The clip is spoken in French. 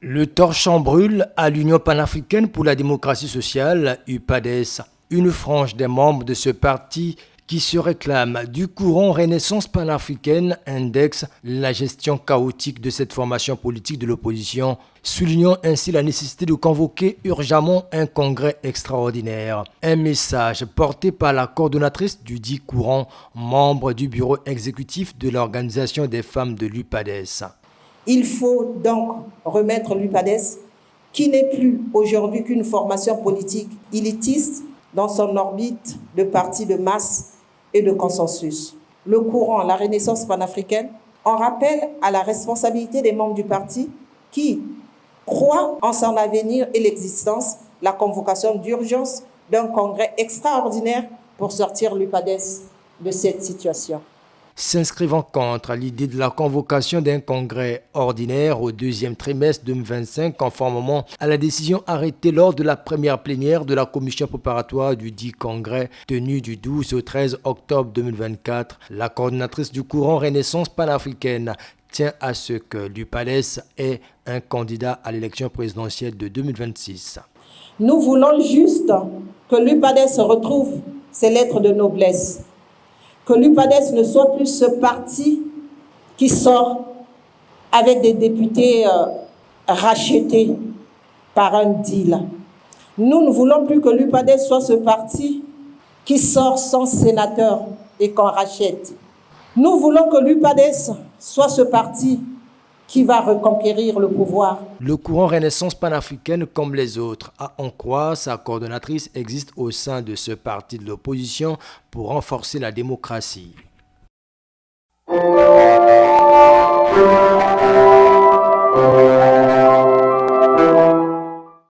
Le torchon brûle à l'Union panafricaine pour la démocratie sociale, UPADES, une frange des membres de ce parti qui se réclame du courant Renaissance panafricaine indexe la gestion chaotique de cette formation politique de l'opposition, soulignant ainsi la nécessité de convoquer urgemment un congrès extraordinaire. Un message porté par la coordonnatrice du dit courant, membre du bureau exécutif de l'Organisation des femmes de l'UPADES. Il faut donc remettre l'UPADES, qui n'est plus aujourd'hui qu'une formation politique élitiste, dans son orbite de parti de masse et de consensus. Le courant, la Renaissance panafricaine, en rappelle à la responsabilité des membres du parti qui croient en son avenir et l'existence, la convocation d'urgence d'un congrès extraordinaire pour sortir l'UPADES de cette situation. S'inscrivant contre l'idée de la convocation d'un congrès ordinaire au deuxième trimestre 2025, conformément à la décision arrêtée lors de la première plénière de la commission préparatoire du dit congrès tenue du 12 au 13 octobre 2024, la coordonnatrice du courant Renaissance panafricaine tient à ce que l'UPADES ait un candidat à l'élection présidentielle de 2026. Nous voulons juste que l'UPADES retrouve ses lettres de noblesse. Que l'UPADES ne soit plus ce parti qui sort avec des députés rachetés par un deal. Nous ne voulons plus que l'UPADES soit ce parti qui sort sans sénateur et qu'on rachète. Nous voulons que l'UPADES soit ce parti qui va reconquérir le pouvoir. Le courant Renaissance panafricaine, comme les autres, à en croire sa coordonnatrice, existe au sein de ce parti de l'opposition pour renforcer la démocratie.